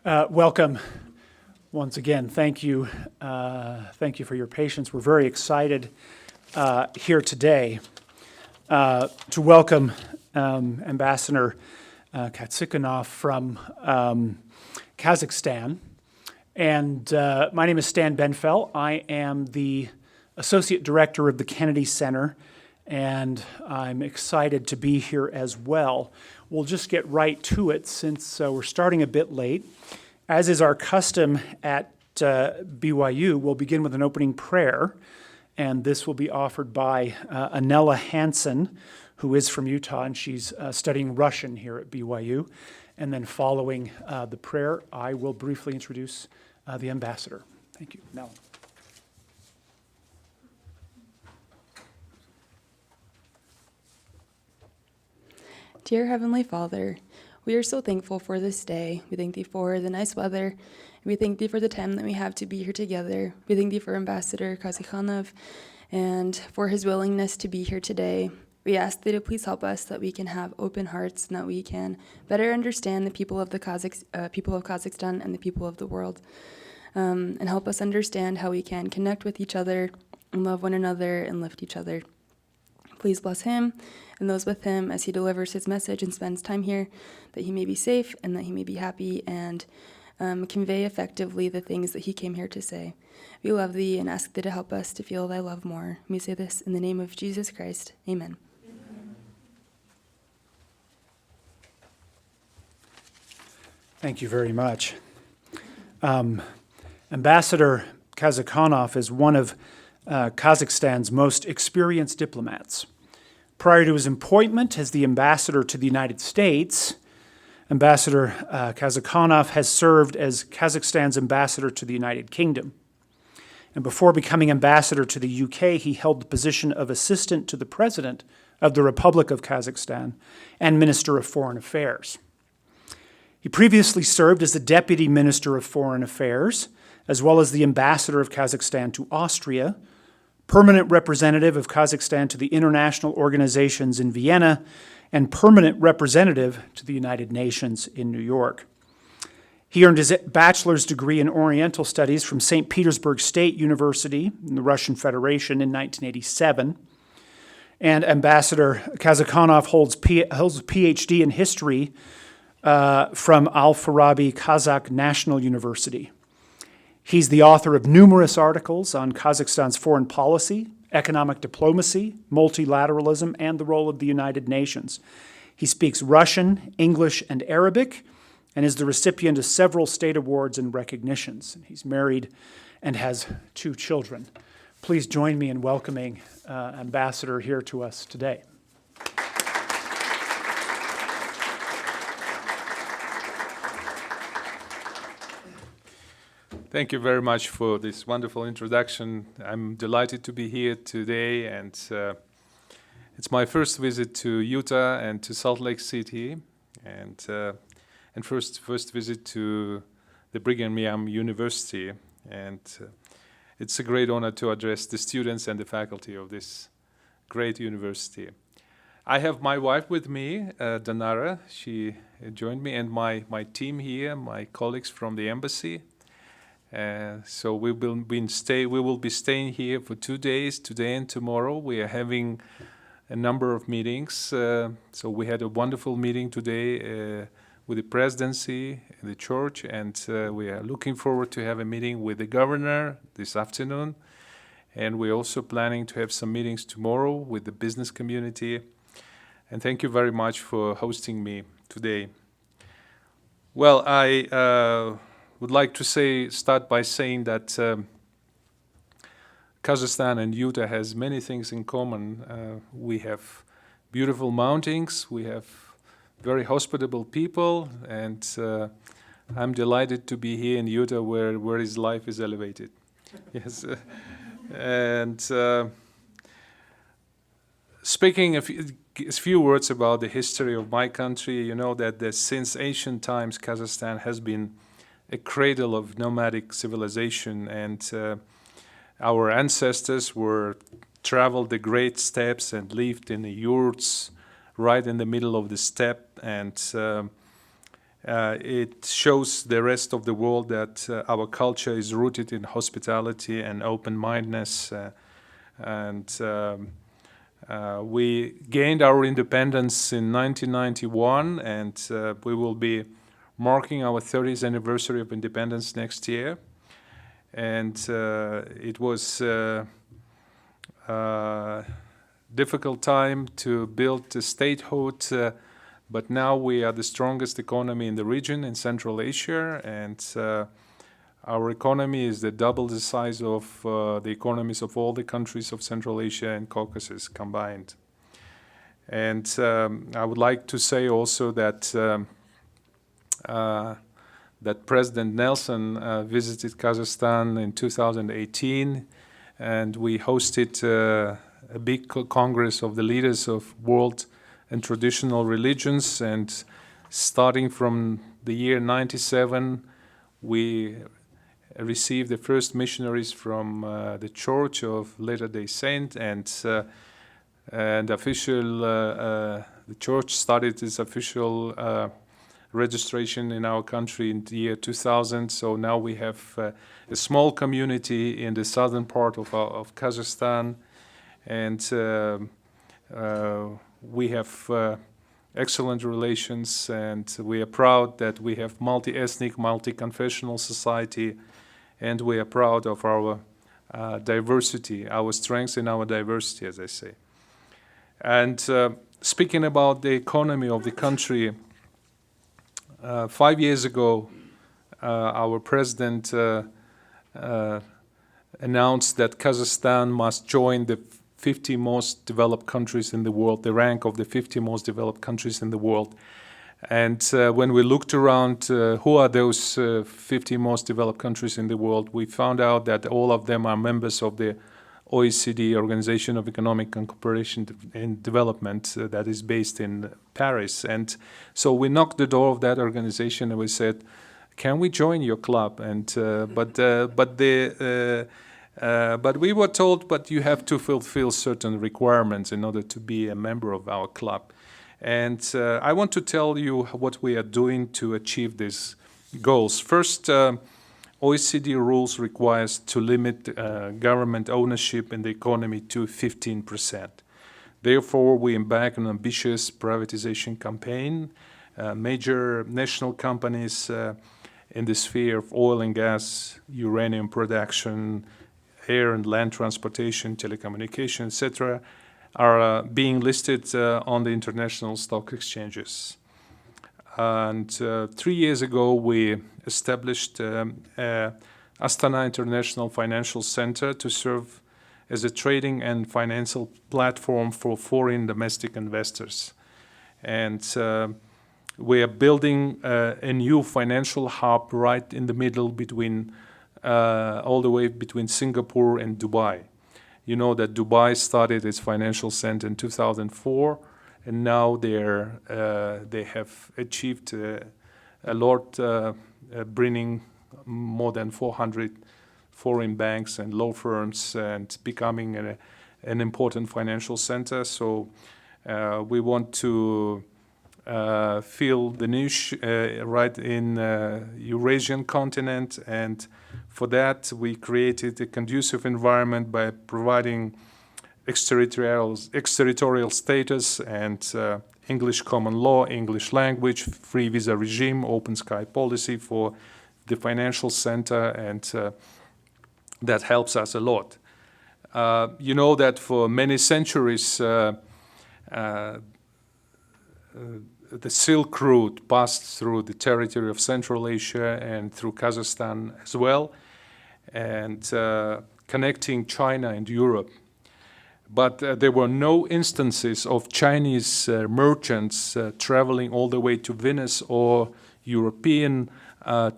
Welcome once again. Thank you. Thank you for your patience. We're very excited here today to welcome Ambassador Kazykhanov from Kazakhstan. And my name is Stan Benfell. I am the Associate Director of the Kennedy Center, and I'm excited to be here as well. We'll just get right to it since we're starting a bit late. As is our custom at BYU, we'll begin with an opening prayer, and this will be offered by Anela Hansen, who is from Utah, and she's studying Russian here at BYU. And then following the prayer, I will briefly introduce the ambassador. Thank you. Now. Dear Heavenly Father, we are so thankful for this day. We thank Thee for the nice weather. We thank Thee for the time that we have to be here together. We thank Thee for Ambassador Kazykhanov and for his willingness to be here today. We ask Thee to please help us that we can have open hearts and that we can better understand the people of people of Kazakhstan and the people of the world, and help us understand how we can connect with each other and love one another and lift each other. Please bless him and those with him as he delivers his message and spends time here, that he may be safe and that he may be happy and convey effectively the things that he came here to say. We love Thee and ask Thee to help us to feel Thy love more. We say this in the name of Jesus Christ. Amen. Thank you very much. Ambassador Kazykhanov is one of Kazakhstan's most experienced diplomats. Prior to his appointment as the ambassador to the United States, Ambassador Kazykhanov has served as Kazakhstan's ambassador to the United Kingdom. And before becoming ambassador to the UK, he held the position of assistant to the President of the Republic of Kazakhstan and Minister of Foreign Affairs. He previously served as the Deputy Minister of Foreign Affairs, as well as the ambassador of Kazakhstan to Austria, permanent representative of Kazakhstan to the international organizations in Vienna, and permanent representative to the United Nations in New York. He earned his bachelor's degree in Oriental Studies from Saint Petersburg State University in the Russian Federation in 1987. And Ambassador Kazykhanov holds a PhD in history from Al-Farabi Kazakh National University. He's the author of numerous articles on Kazakhstan's foreign policy, economic diplomacy, multilateralism, and the role of the United Nations. He speaks Russian, English, and Arabic, and is the recipient of several state awards and recognitions. He's married and has 2 children. Please join me in welcoming Ambassador here to us today. Thank you very much for this wonderful introduction. I'm delighted to be here today, and it's my first visit to Utah and to Salt Lake City, and first visit to the Brigham Young University, and it's a great honor to address the students and the faculty of this great university. I have my wife with me, Danara. She joined me, and my team here, my colleagues from the embassy. So we will be staying here for 2 days, today and tomorrow. We are having a number of meetings. So we had a wonderful meeting today with the presidency, the church, and we are looking forward to have a meeting with the governor this afternoon. And we're also planning to have some meetings tomorrow with the business community. And thank you very much for hosting me today. Well, I would like to start by saying that Kazakhstan and Utah has many things in common. We have beautiful mountains, we have very hospitable people, and I'm delighted to be here in Utah where his life is elevated. Yes, and speaking a few words about the history of my country, you know that since ancient times Kazakhstan has been a cradle of nomadic civilization, and our ancestors traveled the great steppes and lived in the yurts right in the middle of the steppe, and It shows the rest of the world that our culture is rooted in hospitality and open-mindedness. We gained our independence in 1991, and we will be marking our 30th anniversary of independence next year. And it was a difficult time to build a statehood, but now we are the strongest economy in the region in Central Asia, and our economy is double the size of the economies of all the countries of Central Asia and Caucasus combined. And I would like to say also that that President Nelson visited Kazakhstan in 2018, and we hosted a big congress of the leaders of world and traditional religions. And starting from the year 97, we received the first missionaries from the Church of Latter-day Saint, and the Church started its official registration in our country in the year 2000. So now we have a small community in the southern part of Kazakhstan, and we have excellent relations, and we are proud that we have multi-ethnic, multi-confessional society, and we are proud of our diversity, our strengths in our diversity, as I say. And speaking about the economy of the country, 5 years ago, our president announced that Kazakhstan must join the 50 most developed countries in the world, the rank of the 50 most developed countries in the world. And when we looked around, who are those 50 most developed countries in the world, we found out that all of them are members of the OECD, Organization of Economic Cooperation and Development, that is based in Paris. And so we knocked the door of that organization and we said, can we join your club? And but we were told, but you have to fulfill certain requirements in order to be a member of our club. And I want to tell you what we are doing to achieve these goals. First, OECD rules requires to limit government ownership in the economy to 15%. Therefore, we embark on an ambitious privatization campaign. Major national companies in the sphere of oil and gas, uranium production, air and land transportation, telecommunication, etc., are being listed on the international stock exchanges. And 3 years ago, we established Astana International Financial Center to serve as a trading and financial platform for foreign domestic investors. And we are building a new financial hub right in the middle between, all the way between Singapore and Dubai. You know that Dubai started its financial center in 2004, and now they have achieved a lot, bringing more than 400 foreign banks and law firms and becoming an important financial center. So we want to fill the niche right in Eurasian continent, and for that we created a conducive environment by providing exterritorial status and English common law, English language, free visa regime, open sky policy for the financial center, and that helps us a lot. You know that for many centuries the Silk Route passed through the territory of Central Asia and through Kazakhstan as well, and connecting China and Europe. But there were no instances of Chinese merchants traveling all the way to Venice, or European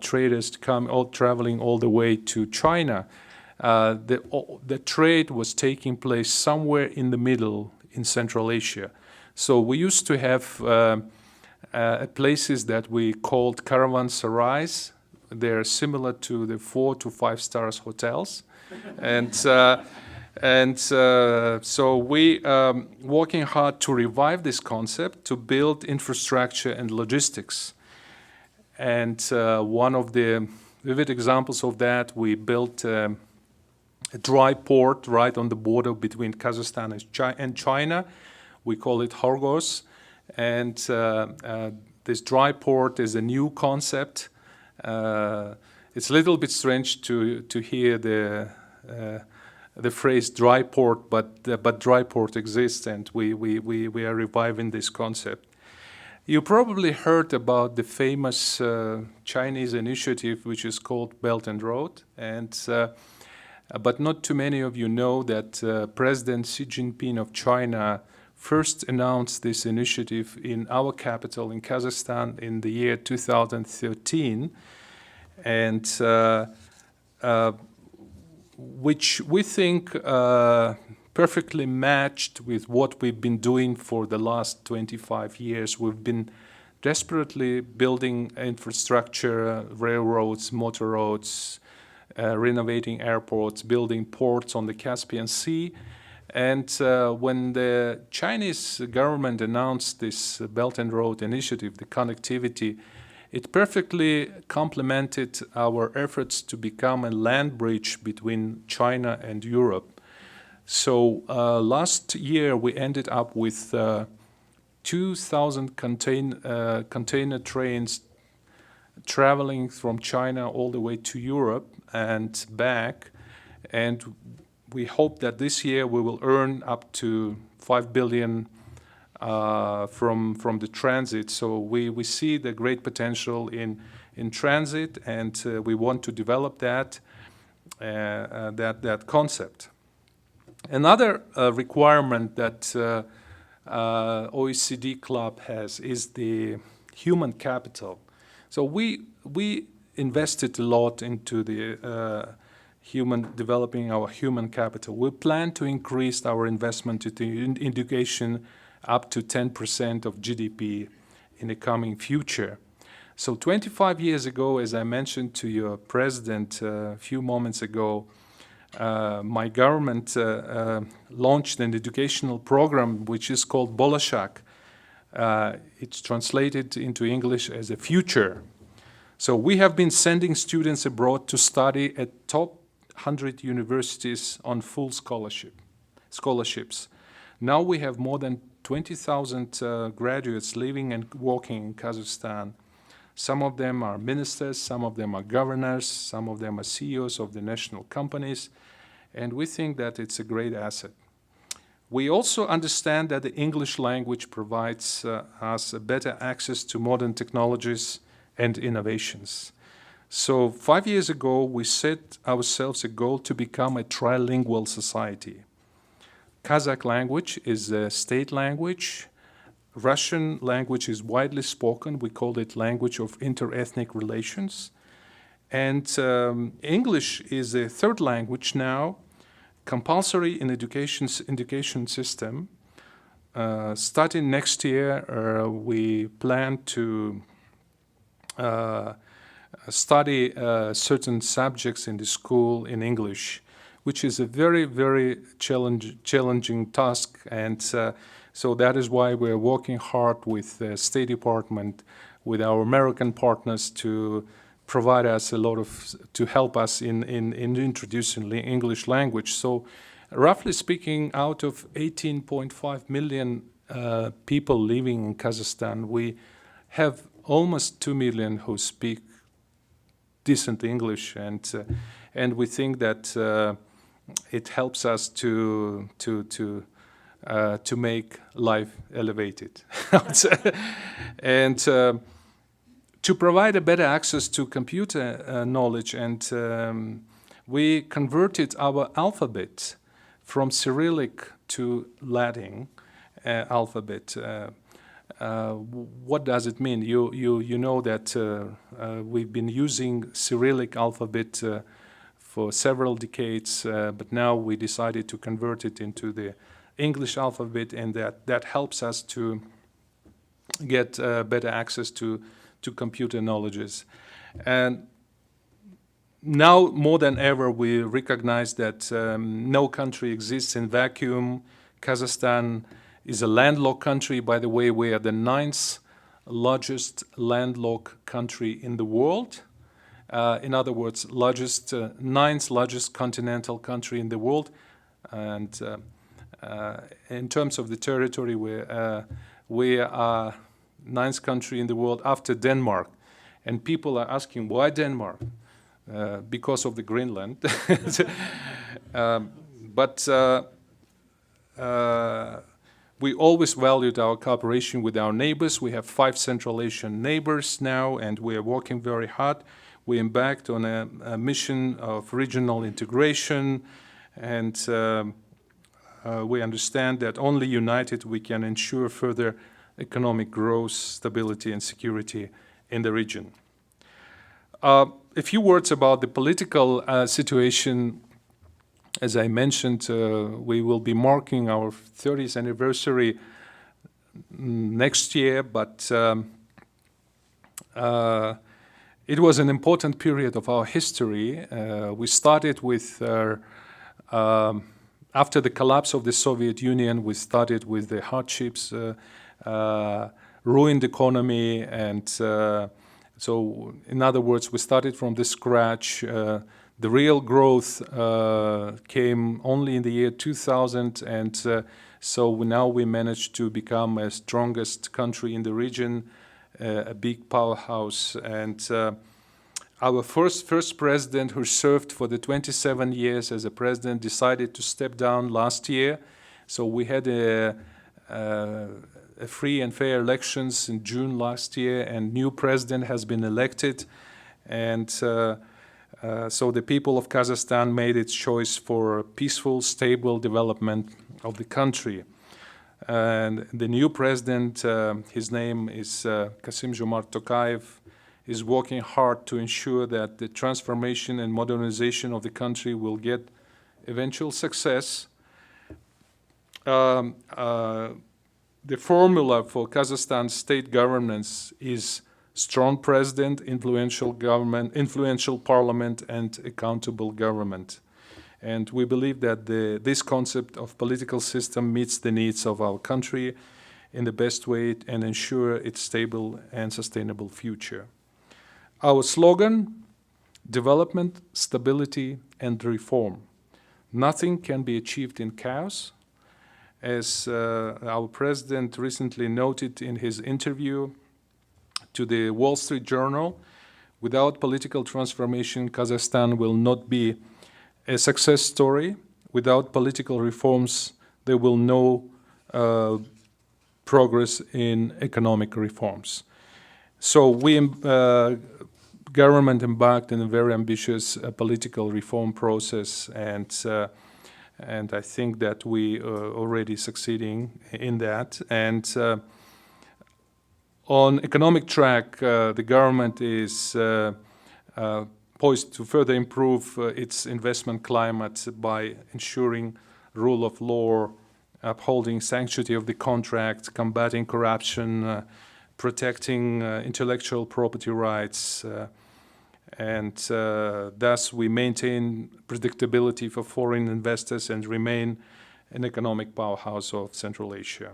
traders traveling all the way to China. The trade was taking place somewhere in the middle in Central Asia. So we used to have places that we called caravanserais. They're similar to the 4 to 5 stars hotels, and so we working hard to revive this concept, to build infrastructure and logistics. And one of the vivid examples of that, we built a dry port right on the border between Kazakhstan and China. We call it Horgos. And this dry port is a new concept. It's a little bit strange to hear the phrase dry port, but dry port exists, and we are reviving this concept. You probably heard about the famous Chinese initiative, which is called Belt and Road, but not too many of you know that President Xi Jinping of China first announced this initiative in our capital, in Kazakhstan, in the year 2013, and which we think perfectly matched with what we've been doing for the last 25 years. We've been desperately building infrastructure, railroads, motor roads, renovating airports, building ports on the Caspian Sea. And when the Chinese government announced this Belt and Road initiative, the connectivity, it perfectly complemented our efforts to become a land bridge between China and Europe. So last year we ended up with 2,000 container trains traveling from China all the way to Europe and back. And we hope that this year we will earn up to 5 billion from the transit. So we see the great potential in transit, and we want to develop that concept. Another requirement that OECD Club has is the human capital. So we invested a lot into the developing our human capital. We plan to increase our investment into education up to 10% of GDP in the coming future. So 25 years ago, as I mentioned to your president a few moments ago, my government launched an educational program which is called Bolashak. It's translated into English as a future. So we have been sending students abroad to study at top 100 universities on full scholarships. Now we have more than 20,000 graduates living and working in Kazakhstan. Some of them are ministers, some of them are governors, some of them are CEOs of the national companies, and we think that it's a great asset. We also understand that the English language provides us a better access to modern technologies and innovations. So 5 years ago, we set ourselves a goal to become a trilingual society. Kazakh language is a state language. Russian language is widely spoken. We call it language of interethnic relations. And English is a third language now, compulsory in education system. Starting next year, we plan to study certain subjects in the school in English, which is a very, very challenging task. And so that is why we're working hard with the State Department, with our American partners to provide us to help us in introducing the English language. So roughly speaking, out of 18.5 million people living in Kazakhstan, we have almost 2 million who speak decent English, and we think that it helps us to make life elevated, and to provide a better access to computer knowledge. And we converted our alphabet from Cyrillic to Latin alphabet. What does it mean? You know that we've been using Cyrillic alphabet for several decades, but now we decided to convert it into the English alphabet, and that helps us to get better access to computer knowledges. And now more than ever, we recognize that no country exists in vacuum. Kazakhstan is a landlocked country. By the way, we are the 9th largest landlocked country in the world. In other words, ninth largest continental country in the world. And in terms of the territory, we are ninth country in the world after Denmark. And people are asking, why Denmark? Because of the Greenland. But we always valued our cooperation with our neighbors. We have 5 Central Asian neighbors now, and we are working very hard. We embarked on a mission of regional integration, and we understand that only united we can ensure further economic growth, stability, and security in the region. A few words about the political situation. As I mentioned, we will be marking our 30th anniversary next year, but it was an important period of our history. We started with, after the collapse of the Soviet Union, we started with the hardships, ruined economy, and so in other words, we started from the scratch. The real growth came only in the year 2000, and so now we managed to become a strongest country in the region, a big powerhouse. And our first president, who served for the 27 years as a president, decided to step down last year. So we had a free and fair elections in June last year, and new president has been elected. And so the people of Kazakhstan made its choice for a peaceful, stable development of the country. And the new president, his name is Kassym-Jomart Tokayev, is working hard to ensure that the transformation and modernization of the country will get eventual success. The formula for Kazakhstan's state governance is strong president, influential government, influential parliament, and accountable government. And we believe that this concept of political system meets the needs of our country in the best way and ensure its stable and sustainable future. Our slogan, development, stability, and reform. Nothing can be achieved in chaos. As our president recently noted in his interview to the Wall Street Journal, without political transformation, Kazakhstan will not be a success story. Without political reforms, there will no progress in economic reforms. So government embarked in a very ambitious political reform process, and I think that we are already succeeding in that. And on economic track, the government is poised to further improve its investment climate by ensuring rule of law, upholding sanctity of the contract, combating corruption, protecting intellectual property rights, and thus we maintain predictability for foreign investors and remain an economic powerhouse of Central Asia.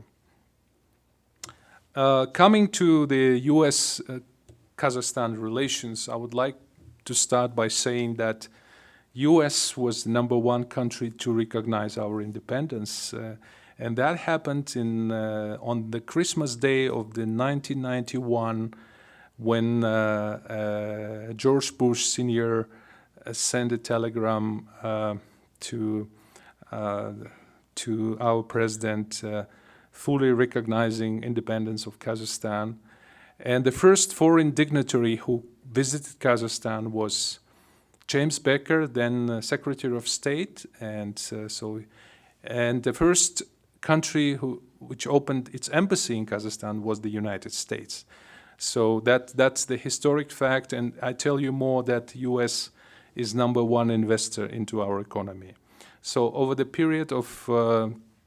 Coming to the US-Kazakhstan relations, I would like to start by saying that US was the #1 country to recognize our independence, and that happened on the Christmas day of the 1991, when George Bush Sr. Sent a telegram to our president fully recognizing independence of Kazakhstan. And the first foreign dignitary who visited Kazakhstan was James Baker, then Secretary of State, and the first country which opened its embassy in Kazakhstan was the United States. So that's the historic fact, and I tell you more that U.S. is #1 investor into our economy. So over the period of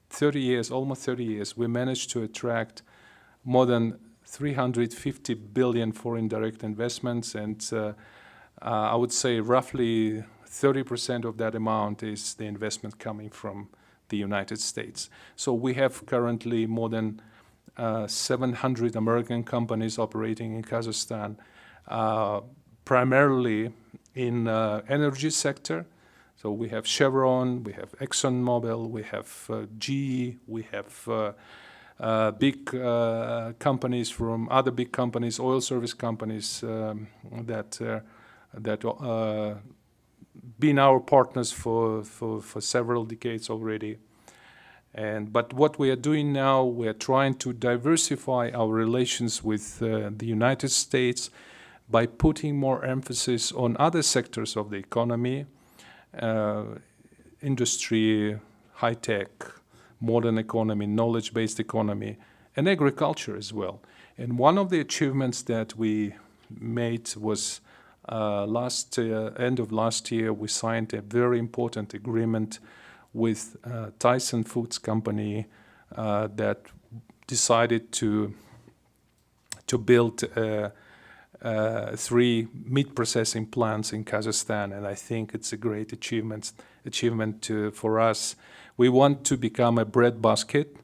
30 years, almost 30 years, we managed to attract more than 350 billion foreign direct investments, and I would say roughly 30% of that amount is the investment coming from the United States. So we have currently more than 700 American companies operating in Kazakhstan, primarily in energy sector. So we have Chevron, we have ExxonMobil, we have GE, we have big companies from other big companies, oil service companies that been our partners for several decades already. But what we are doing now, we are trying to diversify our relations with the United States by putting more emphasis on other sectors of the economy, industry, high-tech, modern economy, knowledge-based economy, and agriculture as well. And one of the achievements that we made was end of last year, we signed a very important agreement with Tyson Foods company that decided to build 3 meat processing plants in Kazakhstan, and I think it's a great achievement for us. We want to become a breadbasket,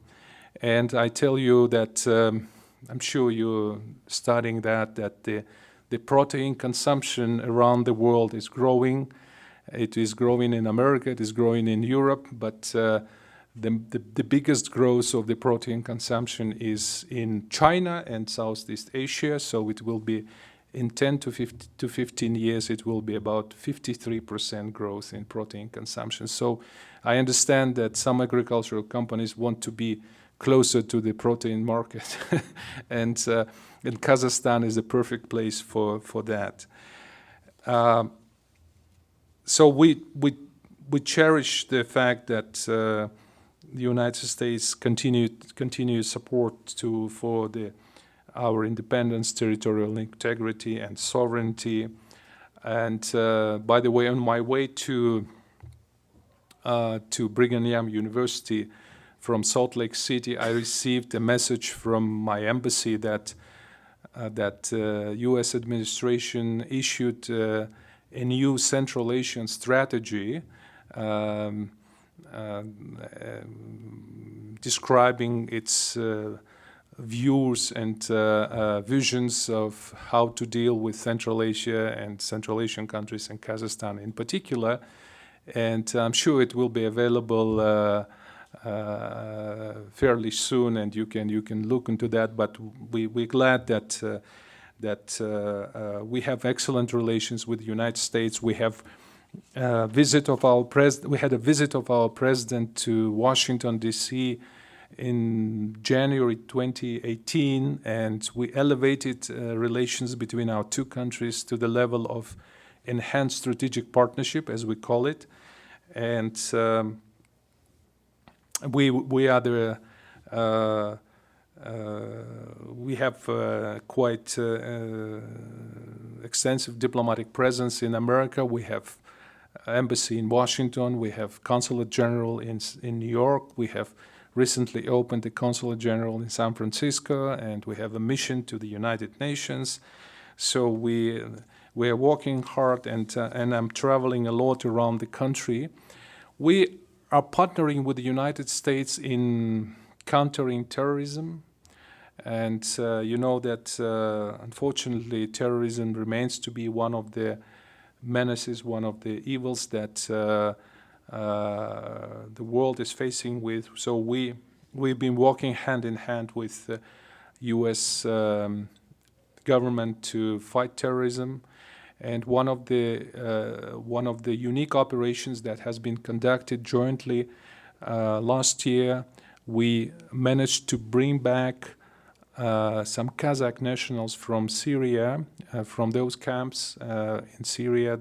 and I tell you that I'm sure you're studying that the protein consumption around the world is growing. It is growing in America, it is growing in Europe, but the biggest growth of the protein consumption is in China and Southeast Asia, so it will be in 10 to 15 years, it will be about 53% growth in protein consumption. So I understand that some agricultural companies want to be closer to the protein market, and Kazakhstan is the perfect place for that. So we cherish the fact that the United States continue support for our independence, territorial integrity, and sovereignty. And by the way, on my way to Brigham Young University from Salt Lake City, I received a message from my embassy that U.S. administration issued a new Central Asian strategy describing its views and visions of how to deal with Central Asia and Central Asian countries and Kazakhstan in particular. And I'm sure it will be available fairly soon, and you can look into that. But we're glad that we have excellent relations with the United States. We have we had a visit of our president to Washington, D.C. in January 2018, and we elevated relations between our two countries to the level of enhanced strategic partnership, as we call it. And we have quite extensive diplomatic presence in America. We have embassy in Washington. We have consulate general in New York. We have recently opened a consulate general in San Francisco, and we have a mission to the United Nations. So we are working hard, and I'm traveling a lot around the country. We are partnering with the United States in countering terrorism. And you know that, unfortunately, terrorism remains to be one of the menaces, one of the evils that the world is facing with. So we've been working hand in hand with the U.S. government to fight terrorism. And one of the unique operations that has been conducted jointly last year, we managed to bring back some Kazakh nationals from Syria, from those camps in Syria,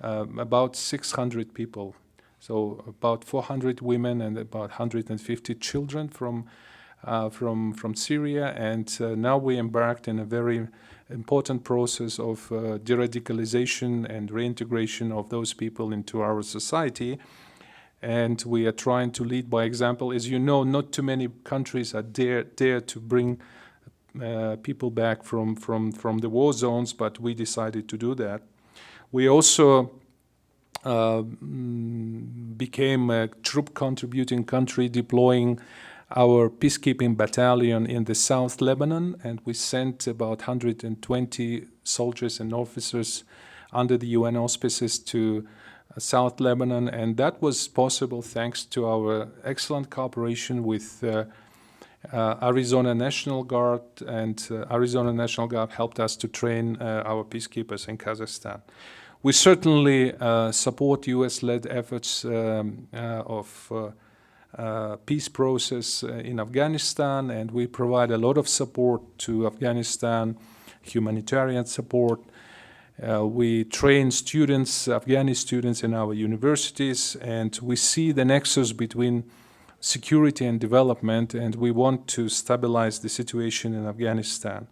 about 600 people. So about 400 women and about 150 children from Syria. And now we embarked in a very important process of de-radicalization and reintegration of those people into our society. And we are trying to lead by example. As you know, not too many countries are dare to bring people back from the war zones, but we decided to do that. We also became a troop contributing country, deploying our peacekeeping battalion in the South Lebanon, and we sent about 120 soldiers and officers under the UN auspices to South Lebanon, and that was possible thanks to our excellent cooperation with Arizona National Guard, and Arizona National Guard helped us to train our peacekeepers in Kazakhstan. We certainly support US-led efforts of peace process in Afghanistan, and we provide a lot of support to Afghanistan, humanitarian support. We train students, Afghani students in our universities, and we see the nexus between security and development, and we want to stabilize the situation in Afghanistan.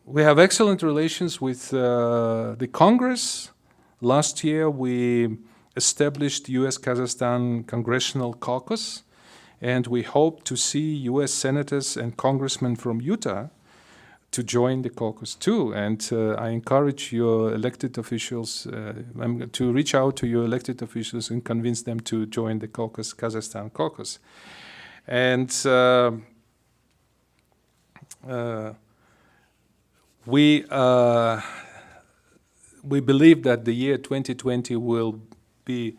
We have excellent relations with the Congress. Last year we established US-Kazakhstan Congressional Caucus, and we hope to see US senators and congressmen from Utah to join the caucus too. And I encourage your elected officials to reach out to your elected officials and convince them to join the caucus, Kazakhstan caucus. And we believe that the year 2020 will be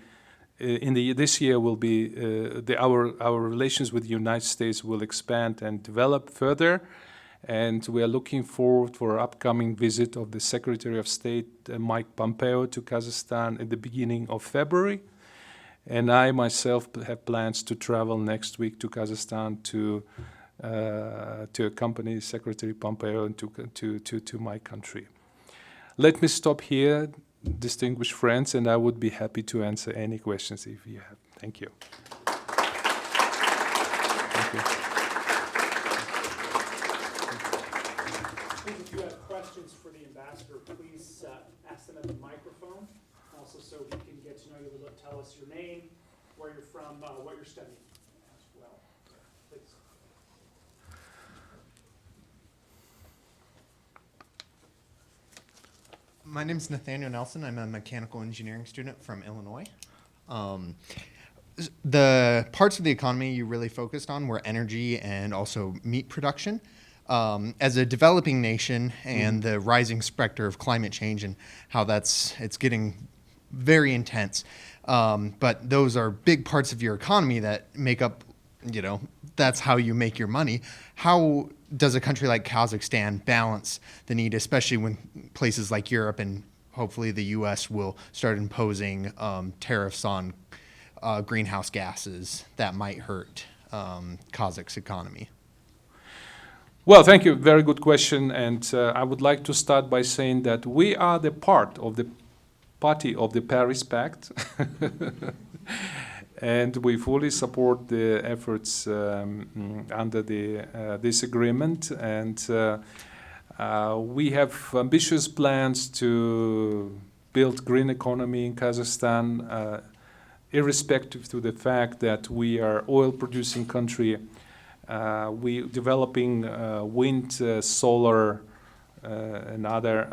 this year will be our relations with the United States will expand and develop further, and we are looking forward for an upcoming visit of the Secretary of State Mike Pompeo to Kazakhstan at the beginning of February, and I myself have plans to travel next week to Kazakhstan to accompany Secretary Pompeo to my country. Let me stop here, distinguished friends, and I would be happy to answer any questions if you have. Thank you. Thank you. If you have questions for the ambassador, please ask them at the microphone. Also, so we can get to know you a little bit, tell us your name, where you're from, what you're studying as well. Please. My name is Nathaniel Nelson. I'm a mechanical engineering student from Illinois. The parts of the economy you really focused on were energy and also meat production. As a developing nation and the rising specter of climate change and how it's getting very intense, but those are big parts of your economy that make up, that's how you make your money. How does a country like Kazakhstan balance the need, especially when places like Europe and hopefully the US will start imposing tariffs on greenhouse gases that might hurt Kazakh's economy? Well, thank you. Very good question. And I would like to start by saying that we are the part of the party of the Paris Pact. And we fully support the efforts under this agreement. And we have ambitious plans to build green economy in Kazakhstan, irrespective to the fact that we are oil-producing country. We developing wind, solar, and other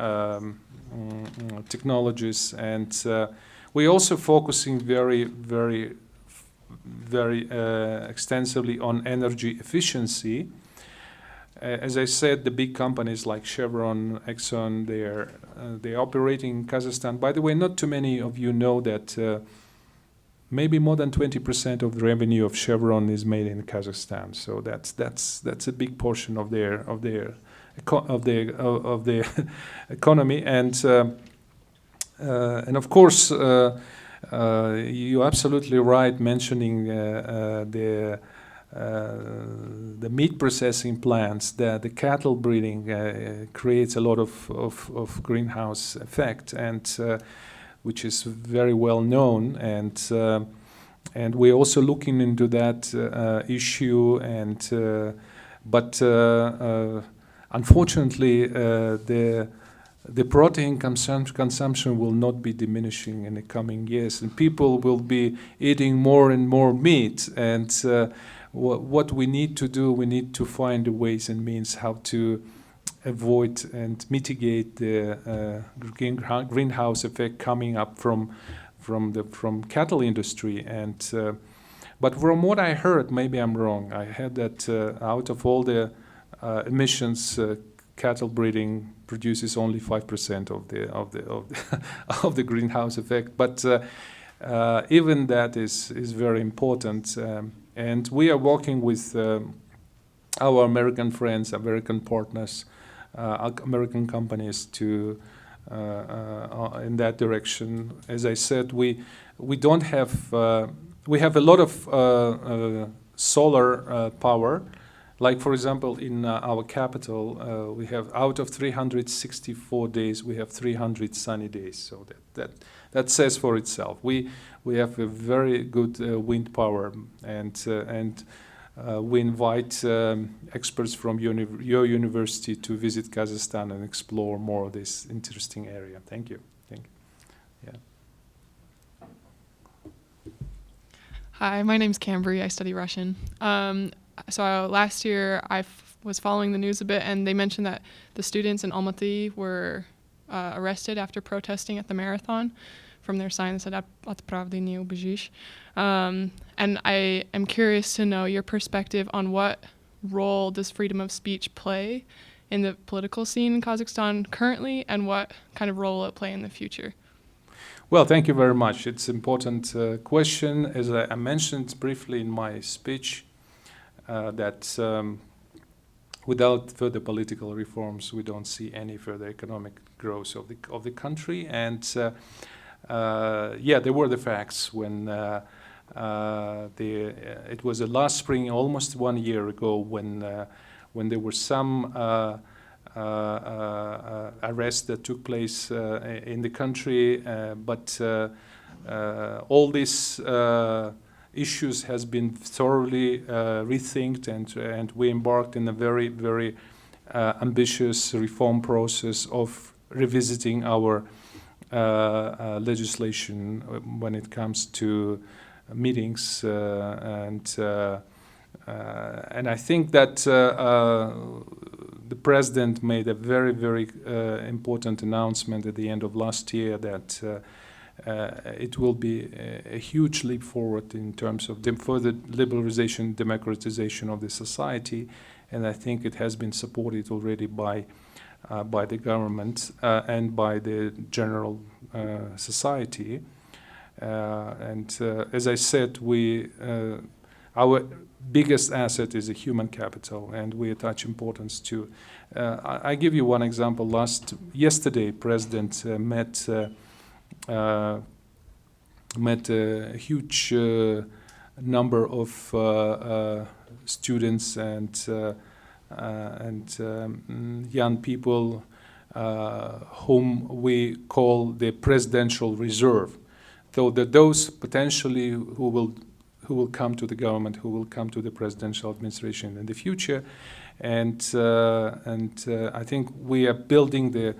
technologies, and we also focusing very extensively on energy efficiency. As I said, the big companies like Chevron, Exxon, they're operating in Kazakhstan. By the way, not too many of you know that maybe more than 20% of the revenue of Chevron is made in Kazakhstan. So that's a big portion of their economy, and of course you're absolutely right mentioning the meat processing plants. The cattle breeding creates a lot of greenhouse effect, and which is very well known, and we're also looking into that issue. And but unfortunately, the protein consumption will not be diminishing in the coming years, and people will be eating more and more meat. And what we need to do, we need to find ways and means how to avoid and mitigate the greenhouse effect coming up from cattle industry. And But from what I heard, maybe I'm wrong, I heard that out of all the emissions, cattle breeding produces only 5% of the greenhouse effect. But even that is very important. And we are working with our American friends, American partners, American companies to in that direction. As I said, we don't have we have a lot of solar power. Like for example, in our capital, we have out of 364 days, we have 300 sunny days. So that says for itself. We have a very good wind power, and we invite experts from your university to visit Kazakhstan and explore more of this interesting area. Thank you. Thank you. Yeah. Hi, my name's Cambry. I study Russian. So last year I was following the news a bit, and they mentioned that the students in Almaty were arrested after protesting at the marathon. From their sign that said "От правды не убежишь." And I am curious to know your perspective on what role does freedom of speech play in the political scene in Kazakhstan currently, and what kind of role will it play in the future? Well, thank you very much. It's an important question. As I mentioned briefly in my speech, that without further political reforms, we don't see any further economic growth of the country. And there were the facts when it was last spring, almost 1 year ago, when there were some arrests that took place in the country, but all these issues has been thoroughly rethinked, and we embarked in a very, very ambitious reform process of revisiting our legislation when it comes to meetings, and I think that the president made a very, very important announcement at the end of last year that it will be a huge leap forward in terms of further liberalization, democratization of the society, and I think it has been supported already by the government and by the general society. And as I said, our biggest asset is a human capital, and we attach importance to. I give you one example. Yesterday, President met a huge number of students and young people whom we call the presidential reserve. So that those potentially who will come to the government, who will come to the presidential administration in the future, and I think we are building the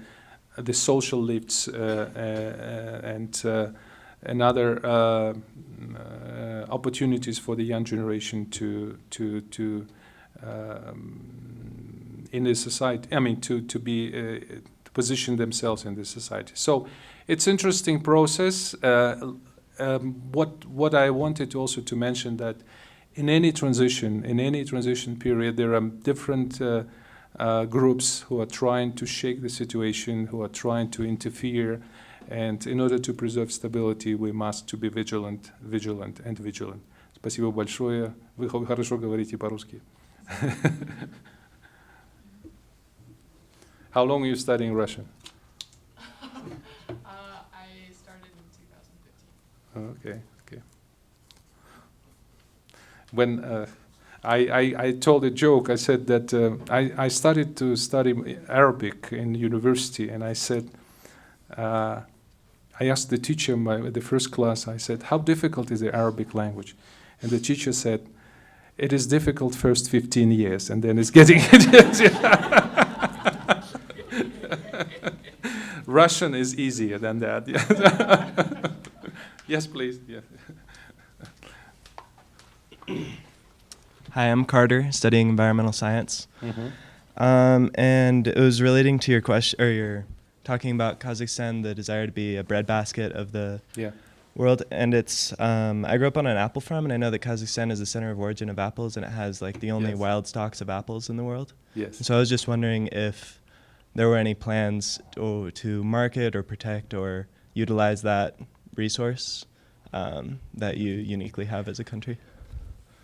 social lifts and other opportunities for the young generation to in the society. I mean, to position themselves in the society. So it's interesting process. What I wanted also to mention that in any transition period, there are different groups who are trying to shake the situation, who are trying to interfere, and in order to preserve stability, we must to be vigilant. Спасибо большое. Вы хорошо говорите по-русски. How long are you studying Russian? I started in 2015. Okay. When I told a joke, I said that I started to study Arabic in university, and I said, I asked the teacher in the first class, I said, how difficult is the Arabic language? And the teacher said, it is difficult first 15 years, and then it's getting... Russian is easier than that. Yes, please. Yeah. Hi, I'm Carter, studying environmental science. Mm-hmm. And it was relating to your question, or you're talking about Kazakhstan, the desire to be a breadbasket of the world, and it's I grew up on an apple farm, and I know that Kazakhstan is the center of origin of apples, and it has like the only Yes. wild stocks of apples in the world. Yes. So I was just wondering if there were any plans to market or protect or utilize that resource that you uniquely have as a country.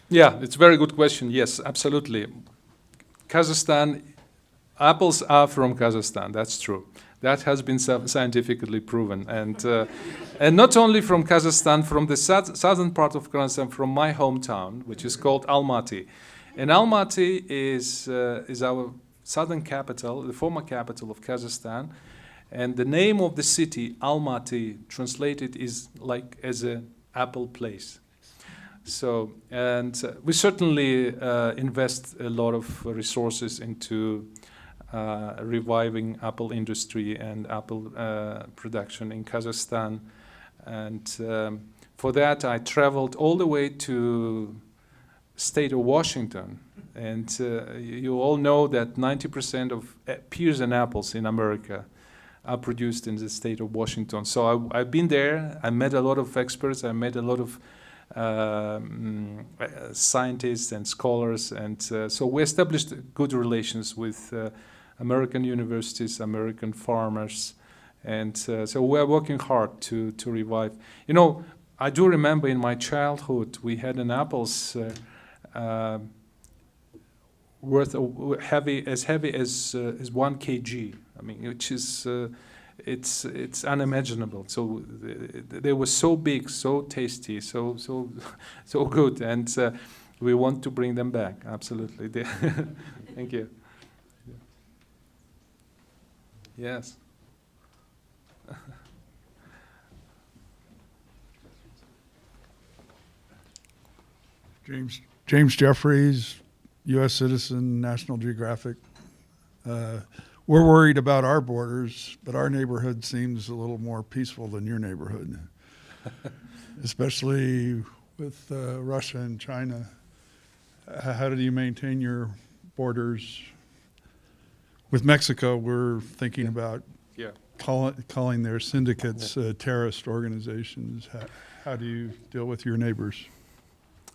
Yeah, it's a very good question. Yes, absolutely. Kazakhstan, apples are from Kazakhstan. That's true. That has been scientifically proven, and not only from Kazakhstan, from the southern part of Kazakhstan, from my hometown, which is called Almaty. And Almaty is our southern capital, the former capital of Kazakhstan, and the name of the city, Almaty, translated is like as an apple place. So, and we certainly invest a lot of resources into reviving apple industry and apple production in Kazakhstan. And for that, I traveled all the way to state of Washington. And you all know that 90% of pears and apples in America are produced in the state of Washington. So I've been there. I met a lot of experts. I met a lot of scientists and scholars, and so we established good relations with American universities, American farmers, and so we're working hard to revive. You know, I do remember in my childhood we had an apples worth as heavy as 1 kg. I mean, which is it's unimaginable. So they were so big, so tasty, so good, and we want to bring them back. Absolutely. Thank you. Yes. James Jeffries, U.S. citizen, National Geographic. We're worried about our borders, but our neighborhood seems a little more peaceful than your neighborhood, especially with Russia and China. How do you maintain your borders? With Mexico, we're thinking about calling their syndicates terrorist organizations. How do you deal with your neighbors?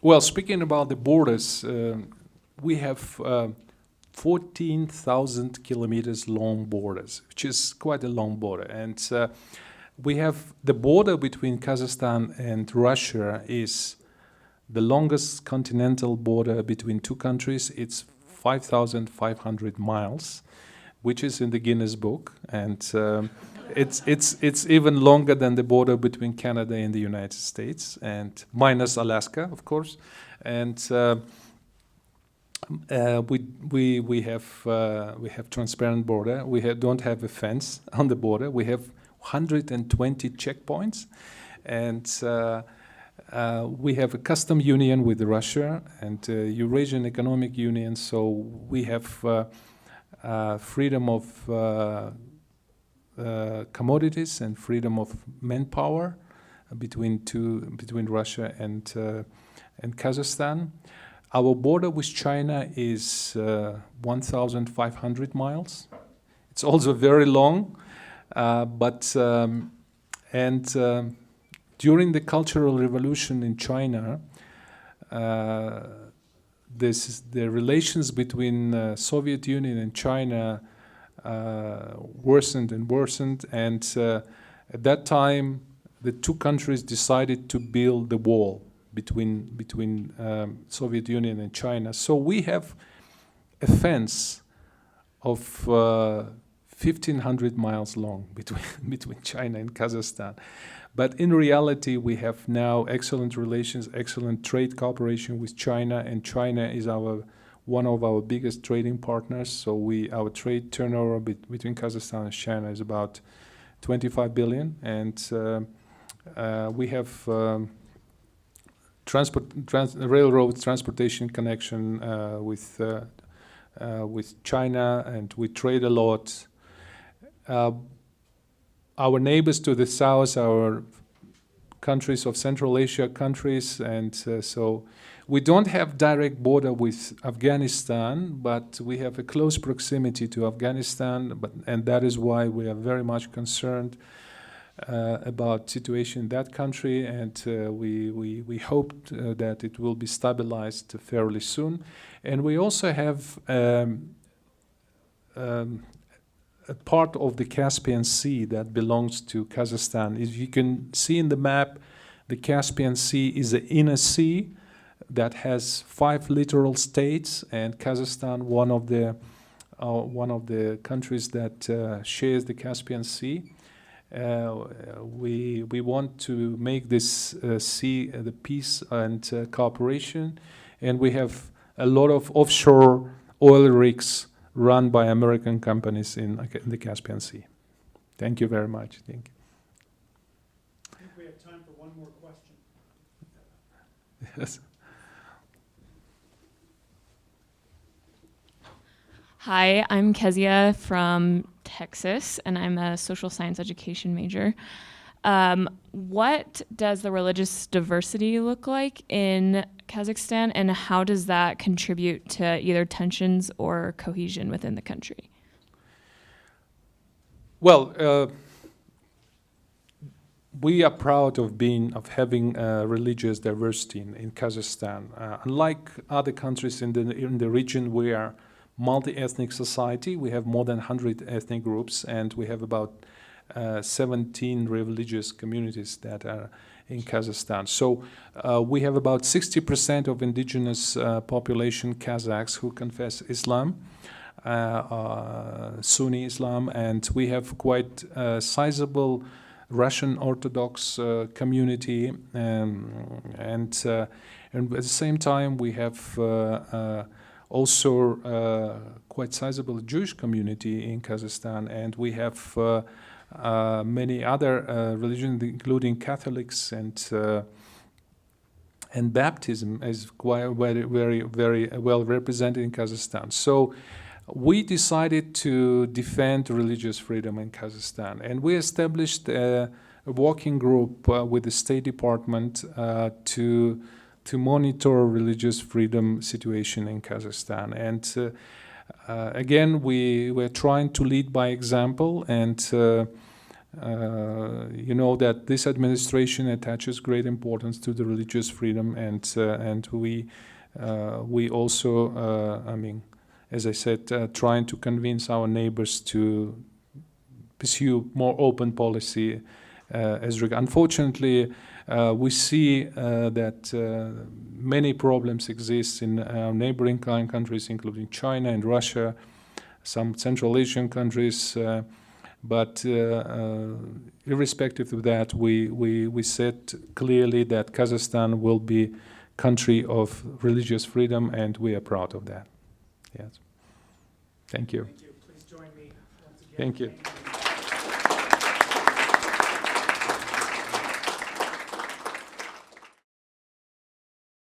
Well, speaking about the borders, we have 14,000 kilometers long borders, which is quite a long border. And we have the border between Kazakhstan and Russia is the longest continental border between two countries. It's 5,500 miles, which is in the Guinness Book. And it's even longer than the border between Canada and the United States, and minus Alaska, of course. And we have transparent border. We don't have a fence on the border. We have 120 checkpoints, and we have a custom union with Russia and Eurasian Economic Union. So we have freedom of commodities and freedom of manpower between Russia and Kazakhstan. Our border with China is 1,500 miles. It's also very long, but during the Cultural Revolution in China, the relations between Soviet Union and China worsened and worsened, and at that time, the two countries decided to build the wall between Soviet Union and China. So we have a fence of 1,500 miles long between China and Kazakhstan. But in reality, we have now excellent relations, excellent trade cooperation with China, and China is one of our biggest trading partners. So our trade turnover between Kazakhstan and China is about 25 billion, and we have railroad transportation connection with China, and we trade a lot. Our neighbors to the south are countries of Central Asia countries, and so we don't have direct border with Afghanistan, but we have a close proximity to Afghanistan, and that is why we are very much concerned about situation in that country, and we hoped that it will be stabilized fairly soon. And we also have a part of the Caspian Sea that belongs to Kazakhstan. As you can see in the map, the Caspian Sea is an inner sea that has 5 littoral states, and Kazakhstan, one of the countries that shares the Caspian Sea. We want to make this sea the peace and cooperation, and we have a lot of offshore oil rigs run by American companies in the Caspian Sea. Thank you very much. Thank you. I think we have time for one more question. Yes. Hi, I'm Kezia from Texas, and I'm a social science education major. What does the religious diversity look like in Kazakhstan, and how does that contribute to either tensions or cohesion within the country? Well, we are proud of having religious diversity in Kazakhstan. Unlike other countries in the region, we are multi-ethnic society. We have more than 100 ethnic groups, and we have about 17 religious communities that are in Kazakhstan. So we have about 60% of indigenous population Kazakhs who confess Islam, Sunni Islam, and we have quite a sizable Russian Orthodox community, and at the same time we have also quite sizable Jewish community in Kazakhstan, and we have many other religions, including Catholics and Baptism is quite very well represented in Kazakhstan. So we decided to defend religious freedom in Kazakhstan, and we established a working group with the State Department to monitor religious freedom situation in Kazakhstan. And again, we were trying to lead by example, and you know that this administration attaches great importance to the religious freedom, and we also, I mean, as I said, trying to convince our neighbors to pursue more open policy as regards. Unfortunately, we see that many problems exist in our neighboring countries, including China and Russia, some Central Asian countries. But irrespective of that, we said clearly that Kazakhstan will be country of religious freedom, and we are proud of that. Yes. Thank you. Thank you. Please join me once again. Thank you.